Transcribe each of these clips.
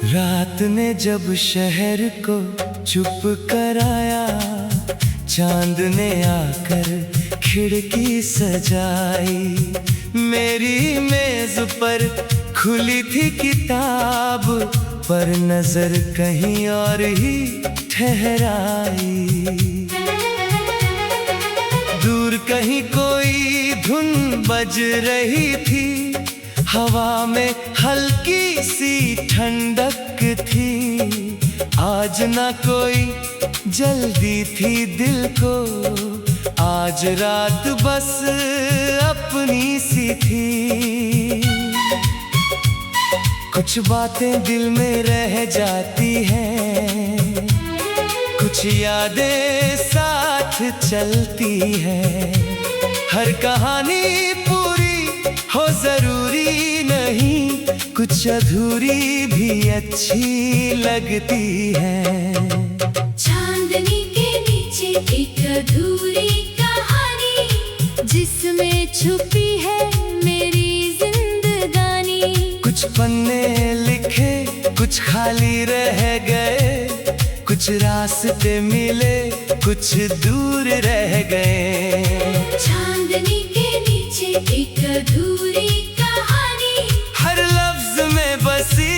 रात ने जब शहर को चुप कराया, चांद ने आकर खिड़की सजाई। मेरी मेज पर खुली थी किताब, पर नजर कहीं और ही ठहराई। दूर कहीं कोई धुन बज रही थी, हवा में हल्की सी ठंडक थी। आज ना कोई जल्दी थी दिल को, आज रात बस अपनी सी थी। कुछ बातें दिल में रह जाती हैं, कुछ यादें साथ चलती हैं। हर कहानी पूरी हो जरूरी नहीं, कुछ अधूरी भी अच्छी लगती है। चांदनी के नीचे एक अधूरी कहानी, जिसमें छुपी है मेरी जिंदगानी। कुछ पन्ने लिखे, कुछ खाली रह गए, कुछ रास्ते मिले, कुछ दूर रह गए। चांदनी के नीचे एक अधूरी कहानी, हर लफ्ज में बसी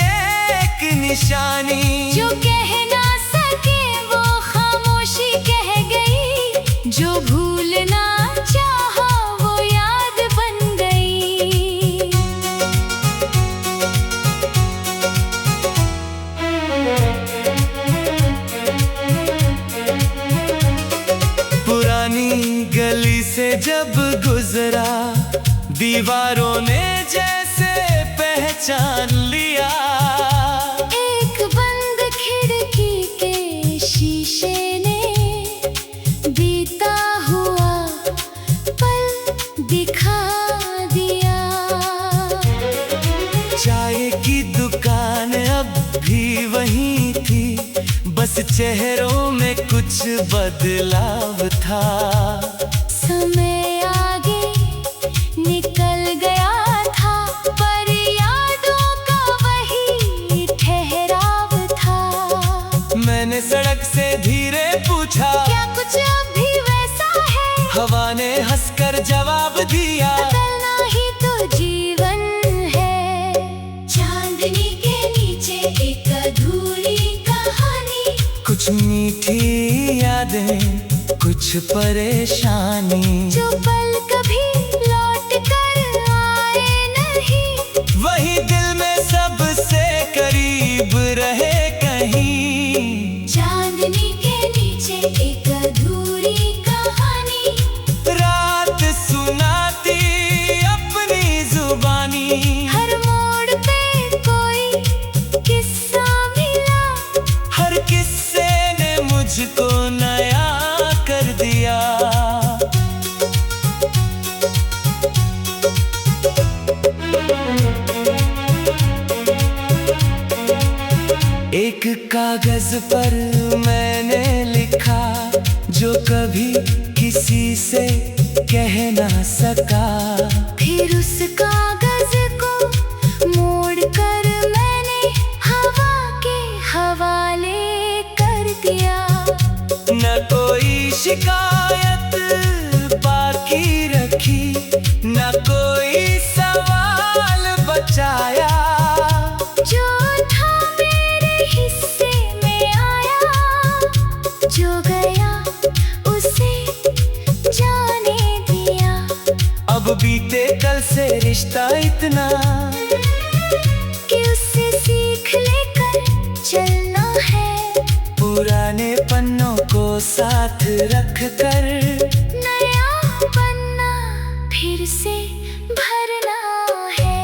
एक निशानी। जो कह ना सके वो खामोशी कह गई, जो भूलना चाहा वो याद बन गई। पुरानी गली से जब गुजरा, दीवारों ने जैसे पहचान लिया। एक बंद खिड़की के शीशे ने बीता हुआ पल दिखा दिया। चाय की दुकान अब भी वही थी, बस चेहरों में कुछ बदलाव था। समय आगे निकल गया था, पर यादों का वही ठहराव था। मैंने सड़क से धीरे पूछा, क्या कुछ अब भी वैसा है? हवा ने हंसकर जवाब दिया, बदलना ही तो जीवन है। चांदनी के नीचे एक अधूरी कहानी, कुछ मीठी यादें, कुछ परेशानी। जो पल कभी लौट कर आए नहीं, वही दिल में सबसे करीब रहे कहीं। चांदनी के नीचे एक अधूरी कहानी, रात सुनाती अपनी जुबानी। हर मोड़ पे कोई किस्सा मिला, हर किस्से ने मुझको नया कर दिया। एक कागज पर मैंने लिखा, जो कभी किसी से कह ना सका। फिर उस कागज को मोड़ कर मैंने हवा के हवाले कर दिया। न कोई शिकायत बाकी रखी, न कोई सवाल बचाया। जो था मेरे हिस्से में आया, जो गया उसे जाने दिया। अब बीते कल से रिश्ता इतना, कि उससे सीख लेकर चलना है। पुराने पन्नों को साथ रख कर, नया पन्ना फिर से भरना है।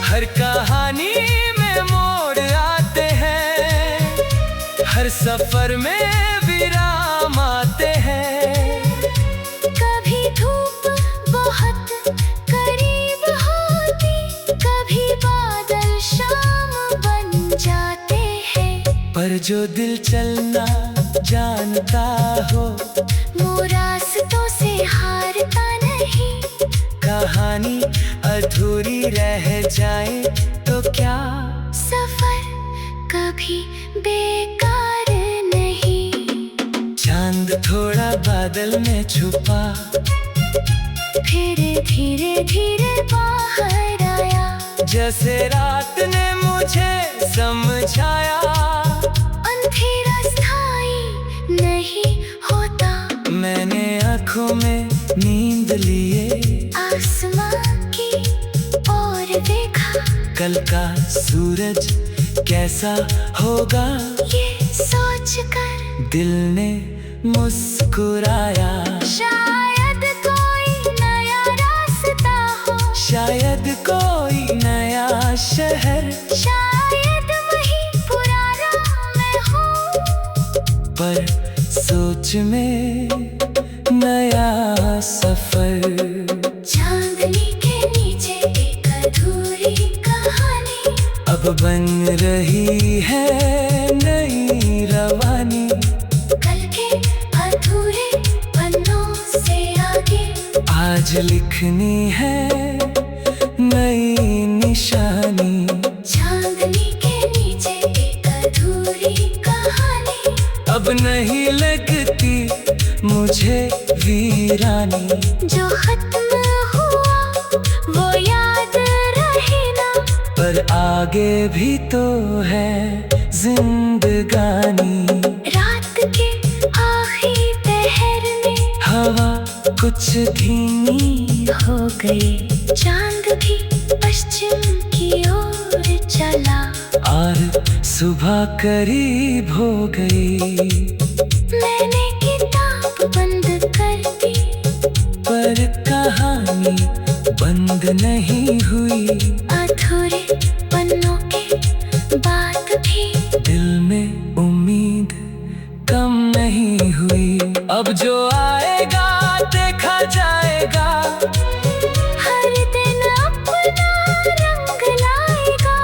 हर कहानी में मोड़ आते हैं, हर सफर में विराम आते हैं। कभी धूप बहुत करीब होती, कभी बादल शाम बन जाते हैं। पर जो दिल चलना जानता हो, वो रास्तों से हारता नहीं। कहानी कहानी अधूरी रह जाए तो क्या? सफर कभी बेकार नहीं। चांद थोड़ा बादल में छुपा, फिर धीरे धीरे बाहर आया। जैसे रात ने मुझे समझाया, अंधेरा स्थायी नहीं होता। मैंने आँखों में नींद लिए, आसमां की ओर देखा। कल का सूरज कैसा होगा, ये सोचकर दिल ने मुस्कुराया। शायद कोई नया रास्ता हो, शायद कोई नया शहर, शायद वही पुराना मैं हूँ। पर सोच में नया सफर। चांदनी के नीचे एक अधूरी कहानी, अब बन रही है नई रवानी। कल के अधूरे पन्नों से आगे आज लिखनी है नई निशानी। चांदनी के नीचे एक अधूरी कहानी, अब नहीं लगती मुझे वीरानी। जो खत्म हुआ वो याद रहे ना। पर आगे भी तो है जिंदगानी। रात के आखिरी पहर में हवा कुछ धीमी हो गई। चांद भी पश्चिम की ओर चला, और सुबह करीब हो गई। मैंने किताब बंद कर दी, पर कहानी बंद नहीं हुई। अधूरे पन्नों के बाद भी दिल में उम्मीद कम नहीं हुई। अब जो आएगा देखा जाएगा, हर दिन अपना रंग लाएगा।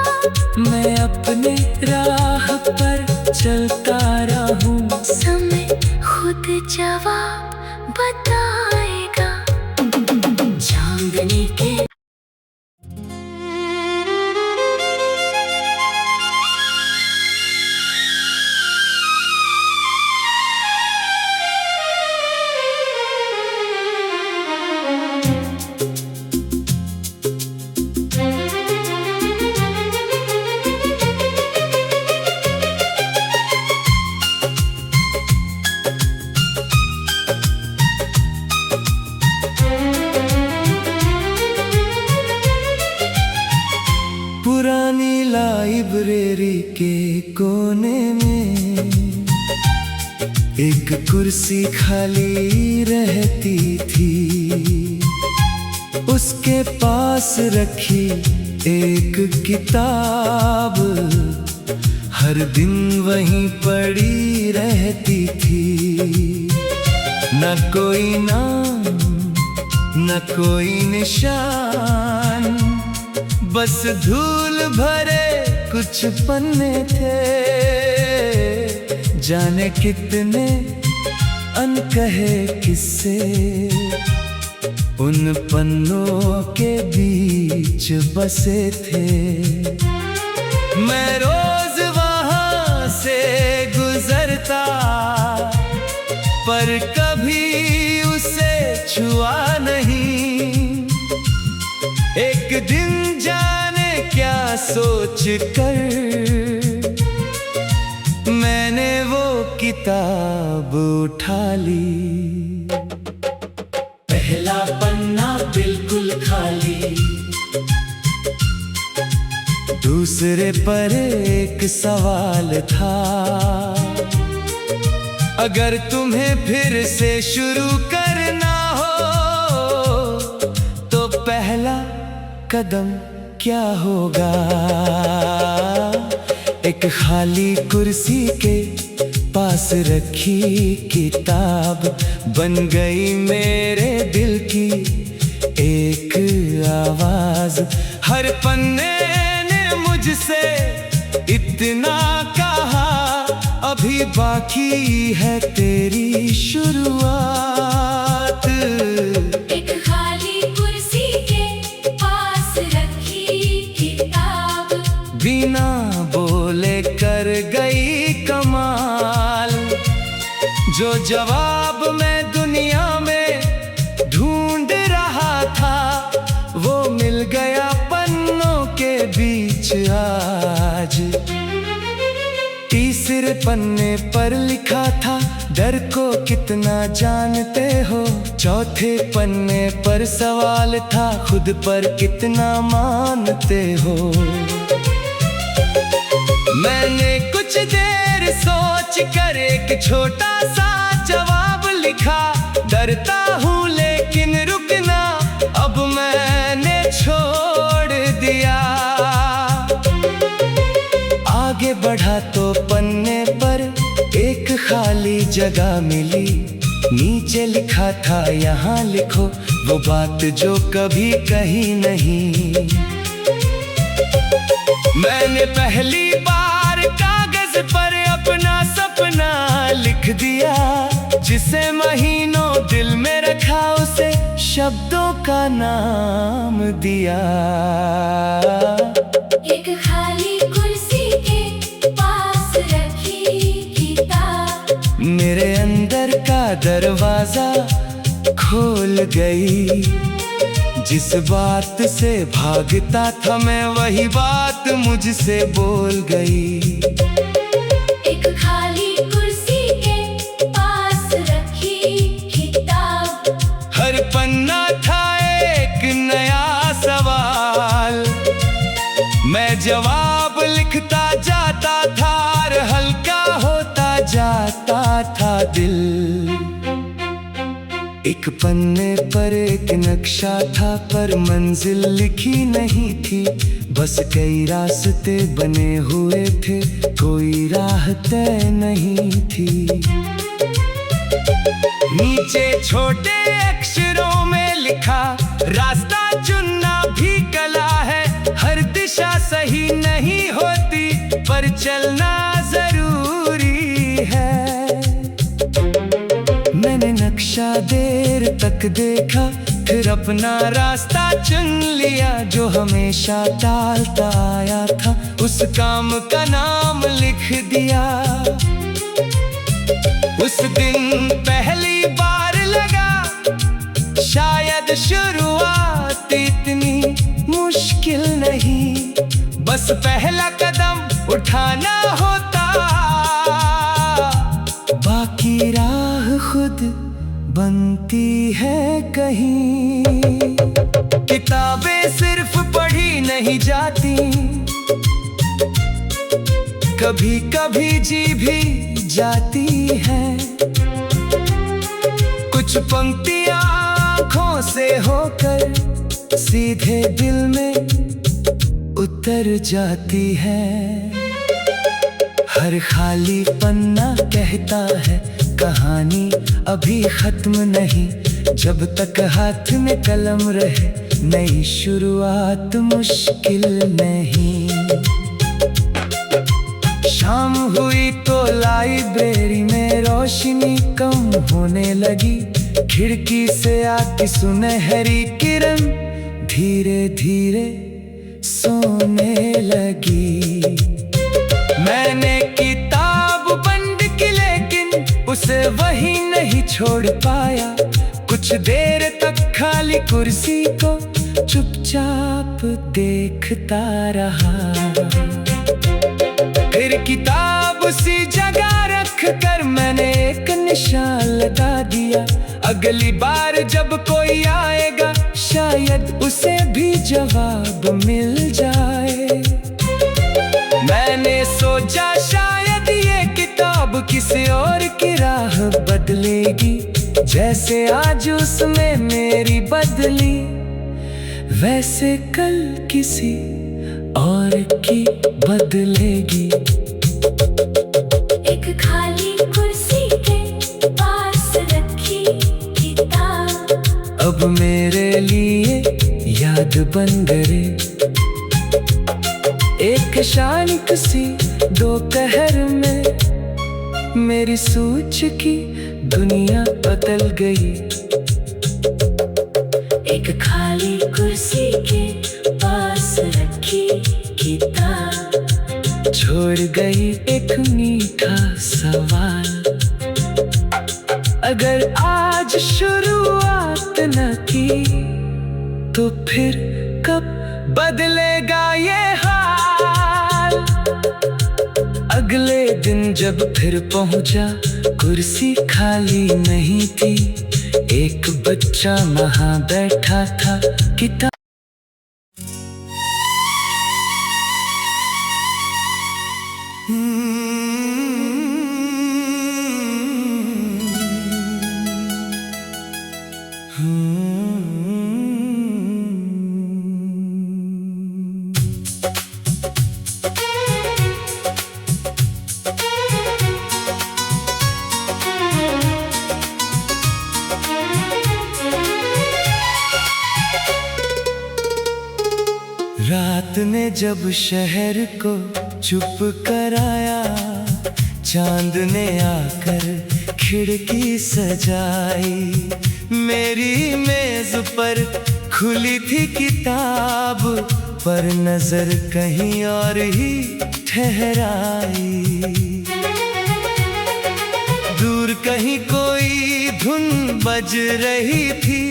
मैं अपने राह पर चलता रहूं। समय खुद जवाब बताएगा। चांदनी के पुरानी लाइब्रेरी के कोने में एक कुर्सी खाली रहती थी। उसके पास रखी एक किताब हर दिन वहीं पड़ी रहती थी। न कोई नाम न कोई निशान, बस धूल भरे कुछ पन्ने थे। जाने कितने अनकहे किस्से उन पन्नों के बीच बसे थे। मैं रोज वहां से गुजरता, पर कभी उसे छुआ नहीं। एक दिन जाने क्या सोच कर मैंने वो किताब उठा ली। पहला पन्ना बिल्कुल खाली, दूसरे पर एक सवाल था। अगर तुम्हें फिर से शुरू करना हो तो पहला कदम क्या होगा? एक खाली कुर्सी के पास रखी किताब बन गई मेरे दिल की एक आवाज। हर पन्ने ने मुझसे इतना कहा, अभी बाकी है तेरी शुरुआत। एक खाली कुर्सी के जो जवाब मैं दुनिया में ढूंढ रहा था वो मिल गया पन्नों के बीच आज। तीसरे पन्ने पर लिखा था डर को कितना जानते हो। चौथे पन्ने पर सवाल था खुद पर कितना मानते हो। मैंने कुछ देर सोच कर एक छोटा सा जवाब लिखा, डरता हूँ लेकिन रुकना अब मैंने छोड़ दिया। आगे बढ़ा तो पन्ने पर एक खाली जगह मिली, नीचे लिखा था यहाँ लिखो वो बात जो कभी कही नहीं। मैंने पहली बार कागज पर अपना सपना लिख दिया, जिसे महीनों दिल में रखा उसे शब्दों का नाम दिया। एक खाली कुर्सी के पास रखी किताब मेरे अंदर का दरवाजा खोल गई। जिस बात से भागता था मैं वही बात मुझसे बोल गई। एक खाली कुर्सी के पास रखी किताब, हर पन्ना था एक नया सवाल। मैं जवाब लिखता जाता था और हल्का होता जाता था दिल। एक पन्ने पर एक नक्शा था पर मंजिल लिखी नहीं थी, बस कई रास्ते बने हुए थे कोई राह तय नहीं थी। नीचे छोटे अक्षरों में लिखा रास्ता चुनना भी कला है, हर दिशा सही नहीं होती पर चलना जरूरी है। मैंने नक्शा देर तक देखा फिर अपना रास्ता चुन लिया, जो हमेशा टालता आया था उस काम का नाम लिख दिया। उस दिन पहली बार लगा शायद शुरुआत इतनी मुश्किल नहीं, बस पहला कदम उठाना होता, बाकी राह खुद बनती है कहीं। किताबें सिर्फ पढ़ी नहीं जाती, कभी कभी जी भी जाती है। कुछ पंक्तियां आँखों से होकर सीधे दिल में उतर जाती है। हर खाली पन्ना कहता है कहानी अभी खत्म नहीं, जब तक हाथ में कलम रहे नई शुरुआत मुश्किल नहीं। शाम हुई तो लाइब्रेरी में रोशनी कम होने लगी, खिड़की से आती सुनहरी किरण धीरे धीरे सोने लगी। मैंने किताब बंद की लेकिन उसे वही नहीं छोड़ पाया, कुछ देर तक खाली कुर्सी को चुपचाप देखता रहा। फिर किताब उसी जगह रख कर मैंने एक निशान लगा दिया, अगली बार जब कोई आएगा शायद उसे भी जवाब मिल जाए। मैंने सोचा शायद ये किताब किसी और की राह बदलेगी, जैसे आज उसमें मेरी बदली वैसे कल किसी और की बदलेगी। एक खाली कुर्सी के पास रखी किताब अब मेरे लिए याद बन गए। एक शानिक सी दोपहर में मेरी सोच की दुनिया बदल गई। एक खाली कुर्सी के पास रखी किताब छोड़ गई एक मीठा सवाल। अगर आज शुरुआत न की तो फिर कब बदलेगा ये हाल। अगले दिन जब फिर पहुंचा, कुर्सी खाली नहीं थी, एक बच्चा वहां बैठा था किताब। रात ने जब शहर को चुप कराया, चांद ने आकर खिड़की सजाई। मेरी मेज पर खुली थी किताब, पर नजर कहीं और ही ठहराई। दूर कहीं कोई धुन बज रही थी,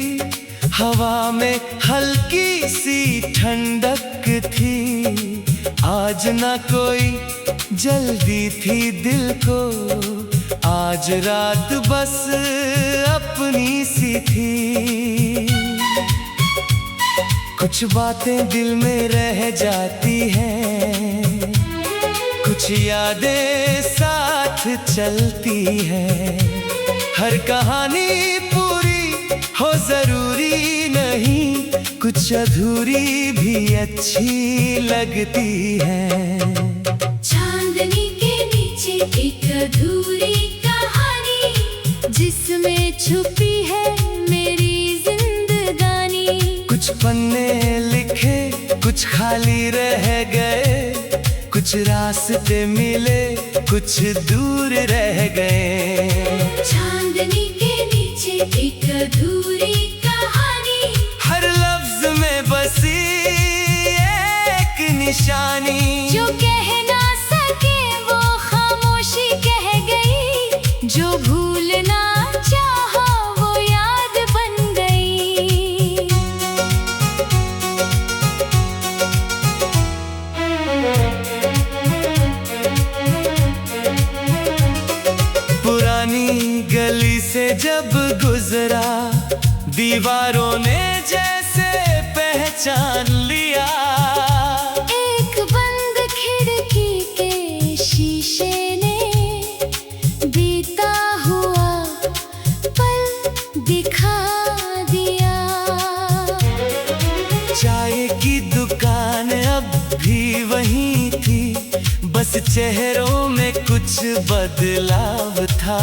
हवा में हल्की सी ठंडक थी। आज ना कोई जल्दी थी दिल को, आज रात बस अपनी सी थी। कुछ बातें दिल में रह जाती हैं, कुछ यादें साथ चलती हैं। हर कहानी पूरी हो जरूरी नहीं, कुछ अधूरी भी अच्छी लगती है। चांदनी के नीचे एक अधूरी कहानी, जिसमें छुपी है मेरी जिंदगानी। कुछ पन्ने लिखे, कुछ खाली रह गए, कुछ रास्ते मिले, कुछ दूर रह गए। चांदनी के नीचे एक अधूरी कहानी, हर लफ्ज में बसी एक निशानी। जो कह ना सके वो खामोशी कह गई, जो भूलना चाहा वो याद बन गई। पुरानी गली से जब गुजरा, दीवारों ने जैसे पहचान लिया। एक बंद खिड़की के शीशे ने बीता हुआ पल दिखा दिया। चाय की दुकान अब भी वहीं थी, बस चेहरों में कुछ बदलाव था।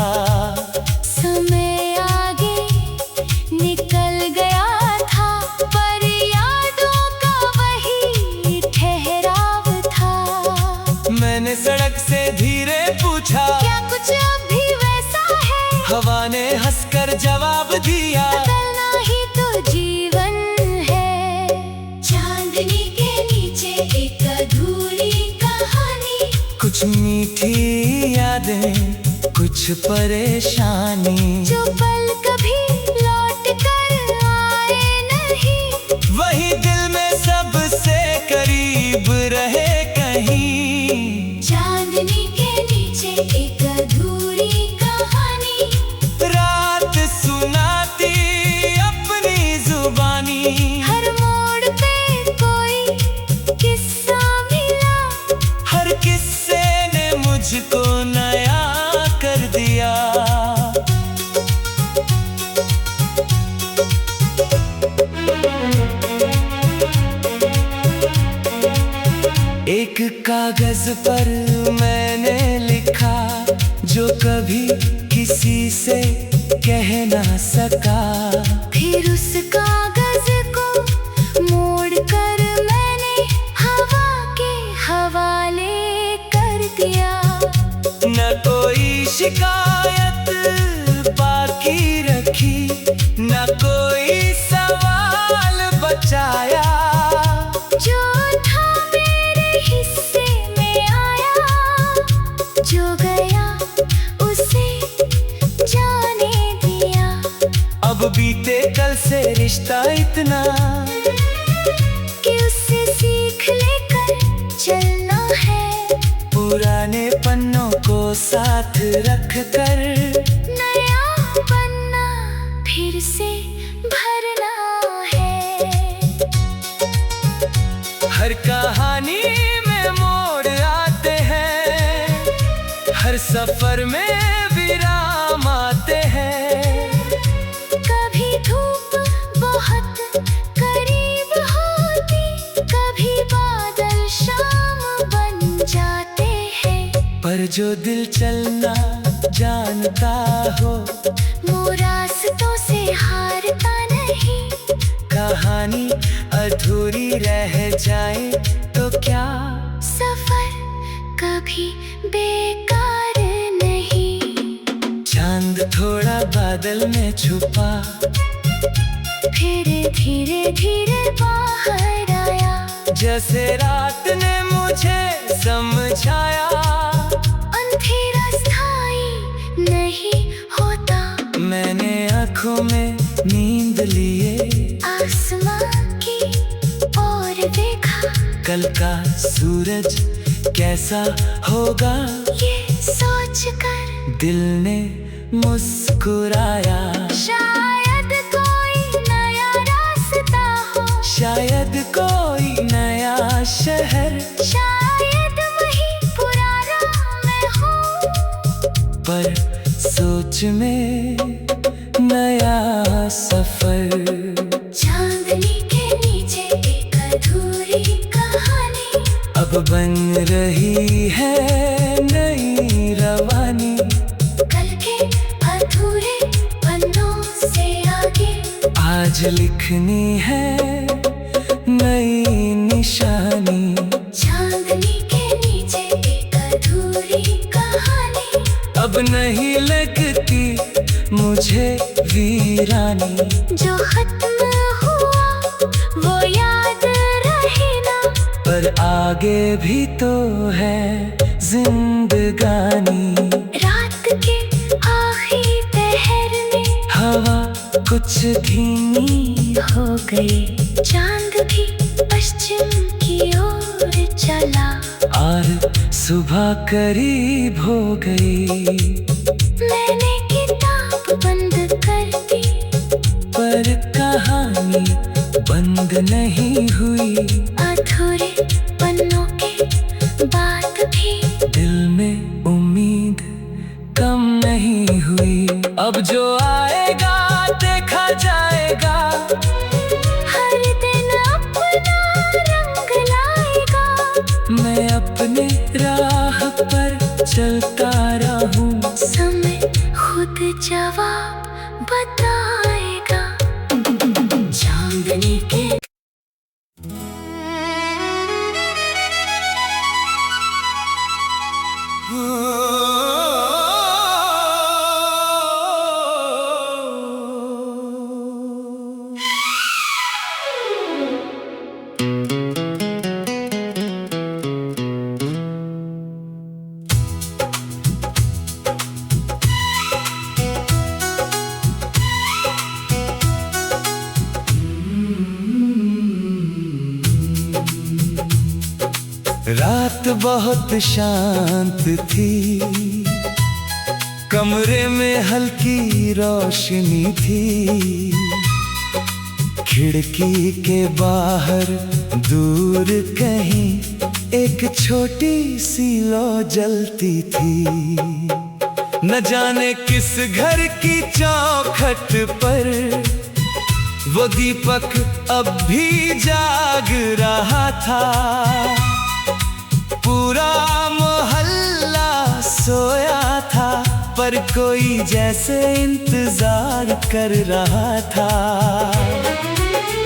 समय आगे निकल गया था, पर यादों का वही ठहराव था। मैंने सड़क से धीरे पूछा, क्या कुछ अब भी वैसा है? हवा ने हंसकर जवाब दिया, बदलना ही तो जीवन है। चांदनी के नीचे एक अधूरी कहानी, कुछ मीठी यादें, कुछ परेशानी। जो पल कभी लौट कर आए नहीं, वही दिल में सबसे करीब रहे कहीं। चांदनी के नीचे एक अधूरी कहानी, रात सुनाती अपनी जुबानी। हर मोड़ पे कोई किस्सा मिला, हर किस्से ने मुझको नया कर दिया। एक कागज पर मैंने लिखा, जो कभी किसी से कह ना सका। फिर उस कागज को मोड़ कर मैंने हवा के हवाले कर दिया। न कोई शिकायत बाकी रखी, न कोई सवाल बचाया। जो था मेरे हिस्से में आया, जो गया उसे जाने दिया। पुराने पन्नों को साथ रख कर नया पन्ना फिर से भरना है। हर कहानी में मोड़ आते हैं, हर सफर में विराम आते हैं। कभी धूप बहुत करीब होती, कभी बादल शाम बन जाते हैं। पर जो दिल चलना जानता हो वो रास्तों से हारता नहीं। कहानी अधूरी रह जाए तो क्या, सफर कभी बेकार नहीं। चांद थोड़ा बादल में छुपा, फिर धीरे धीरे बाहर आया। जैसे रात ने मुझे समझाया, अंधेरा स्थायी नहीं होता। मैंने आँखों में नींद लिए, आसमां की ओर देखा। कल का सूरज कैसा होगा, ये सोच कर दिल ने मुस्कुराया। शायद कोई नया रास्ता हो, शायद कोई नया शहर, शायद वही पुराना मैं हूँ। पर सोच में नया सफर। चांदनी के नीचे एक अधूरी कहानी, अब बन रही है नई रवानी। कल के अधूरे पन्नों से आगे आज लिखनी है नई निशानी। चांदनी के नीचे एक अधूरी कहानी, अब नहीं लगती मुझे वीरानी। जो खत्म हुआ वो याद रहे ना। पर आगे भी तो है जिंदगानी। रात के आखिरी पहर में हवा कुछ धीमी हो गई। चांद भी पश्चिम की ओर चला, और सुबह करीब हो गई। मैंने किताब बंद कर दी, पर कहानी बंद नहीं हुई। अधूरे पन्नों के बाद भी दिल में उम्मीद कम नहीं हुई। अब जो आएगा देखा जाएगा, हर दिन अपना रंग लाएगा। मैं अपने राह पर चलता रहूं। समय खुद जवाब बताएगा। चांदनी के रात बहुत शांत थी, कमरे में हल्की रोशनी थी। खिड़की के बाहर दूर कहीं एक छोटी सी लौ जलती थी। न जाने किस घर की चौखट पर वो दीपक अब भी जाग रहा था। पूरा मोहल्ला सोया था, पर कोई जैसे इंतजार कर रहा था।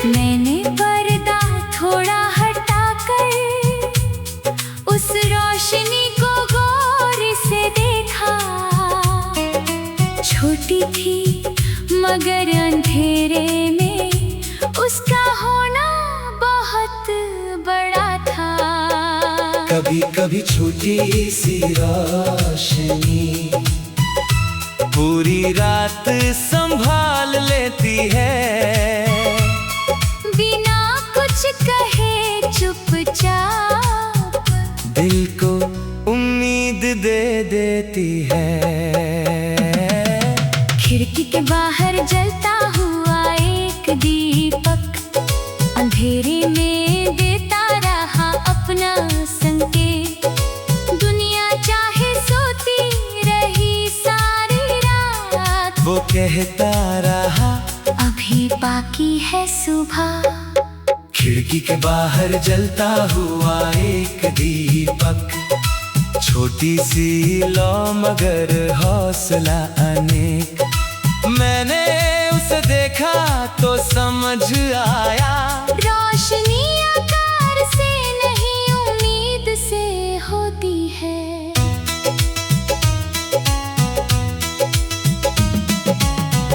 मैंने पर्दा थोड़ा हटाकर उस रोशनी को गौर से देखा। छोटी थी मगर अंधेरे में उसका होना बहुत बड़ा था। कभी कभी छोटी सी रोशनी पूरी रात संभाल लेती है। बिना कुछ कहे चुपचाप दिल को उम्मीद देती है। खिड़की के बाहर जलता हुआ एक दीपक अंधेरे में देता रहा अपना संकेत। दुनिया चाहे सोती रही सारी रात, वो कहता रहा अभी बाकी है सुबह। खिड़की के बाहर जलता हुआ एक दीपक, छोटी सी लौ मगर हौसला अनेक। मैंने उसे देखा तो समझ आया, रोशनी आकार से नहीं उम्मीद से होती है।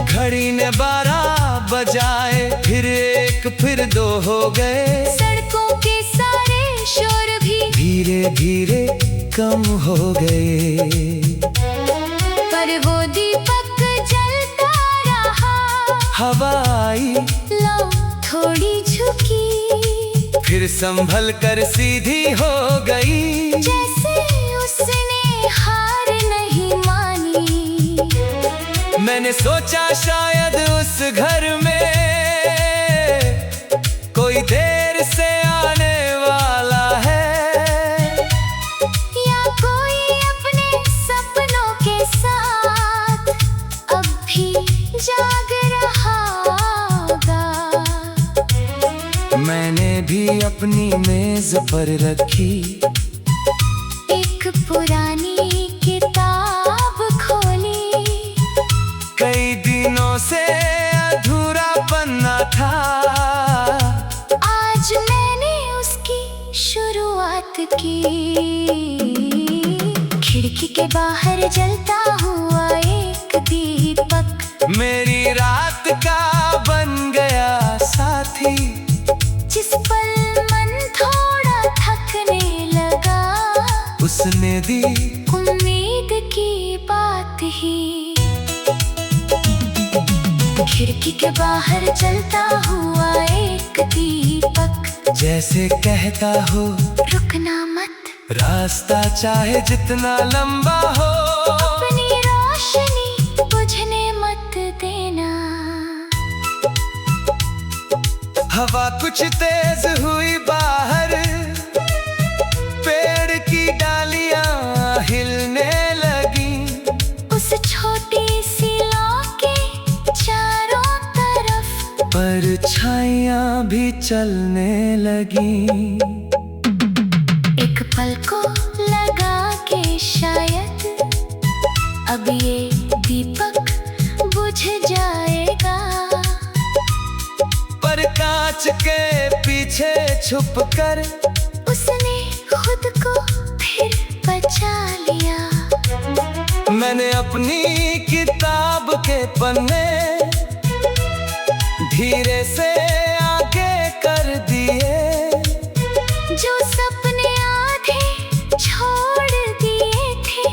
घड़ी ने 12 बजाए, फिर 1 फिर 2 हो गए। सड़कों के सारे शोर भी धीरे धीरे कम हो गए, पर वो दीपक जलता रहा। हवा आई, लो थोड़ी झुकी, फिर संभल कर सीधी हो गई। जैसे उसने हार नहीं मानी। मैंने सोचा शायद उस घर में कोई देर से आने वाला है, या कोई अपने सपनों के साथ अब भी जाग रहा होगा। मैंने भी अपनी मेज पर रखी एक पुरानी किताब खोली। कई दिनों से अधूरा पन्ना था, आज मैंने उसकी शुरुआत की। खिड़की के बाहर जलता हुआ एक दीपक मेरी रात का बन गया साथी। जिस पल मन थोड़ा थकने लगा, उसने दी उम्मीद की बात ही। खिड़की के बाहर जलता हुआ एक दीपक, जैसे कहता हो रुकना मत, रास्ता चाहे जितना लंबा हो, अपनी रोशनी बुझने मत देना। हवा कुछ तेज हुई बाहर, पेड़ की डालियां हिलने लगी। उस छोटी सी लौ के चारों तरफ परछाइयां भी चलने लगी। एक पल को लगा के शायद अब ये दीपक बुझ जाएगा, पर कांच के पीछे छुपकर उसने खुद को फिर बचा लिया। मैंने अपनी किताब के पन्ने धीरे से आगे कर दिए। जो सपने आधे छोड़ दिए थे,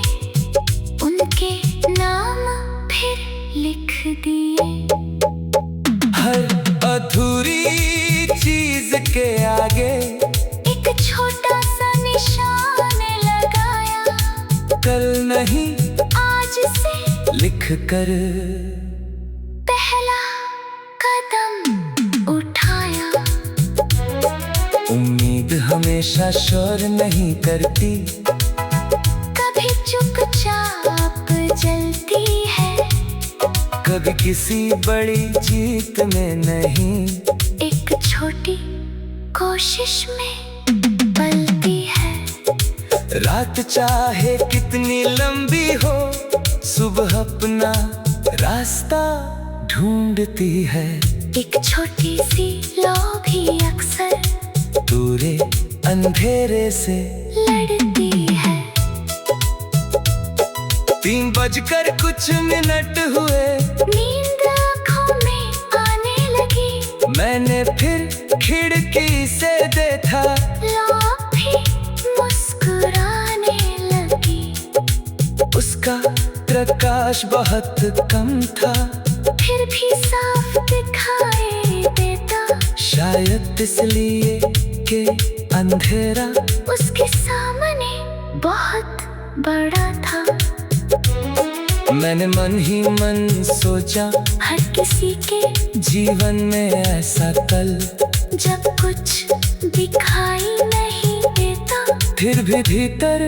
उनके नाम फिर लिख दिए। हर अधूरी चीज के आगे एक छोटा सा निशान लगाया, कल नहीं आज से लिख कर पहला कदम उठाया। उम्मीद हमेशा शोर नहीं करती, कभी चुपचाप जलती है, कभी किसी बड़ी जीत में नहीं, एक छोटी कोशिश में पलती है। रात चाहे कितनी लंबी हो, सुबह अपना रास्ता ढूंढती है। एक छोटी सी लौ भी अक्सर पूरे अंधेरे से लड़ती है। 3 बजकर कुछ मिनट हुए, नींद आँखों में आने लगी। मैंने फिर खिड़की से देखा, लौ भी मुस्कुराने लगी। उसका प्रकाश बहुत कम था, फिर भी साफ दिखाई देता, शायद इसलिए कि अंधेरा उसके सामने बहुत बड़ा था। मैंने मन ही मन सोचा, हर किसी के जीवन में ऐसा कल, जब कुछ दिखाई नहीं देता, फिर भी भीतर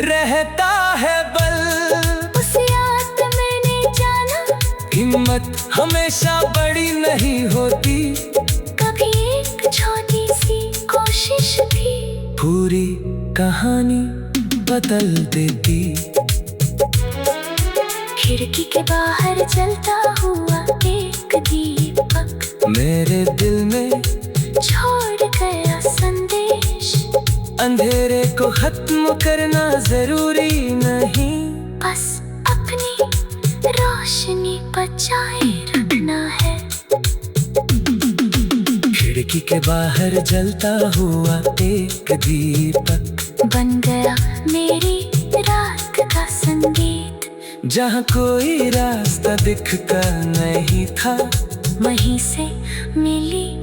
रहता है बल। उस याद मैंने जाना, हिम्मत हमेशा बड़ी नहीं होती, कभी एक छोटी सी कोशिश भी पूरी कहानी बदल देती। खिड़की के बाहर जलता हुआ एक दीपक मेरे दिल में छोड़ गया संदेश। अंधेरे को खत्म करना जरूरी नहीं, बस अपनी रोशनी बचाए रखना है। खिड़की के बाहर जलता हुआ एक दीपक बन गया मेरी रात का संगीत। जहाँ कोई रास्ता दिखता नहीं था, वहीं से मिली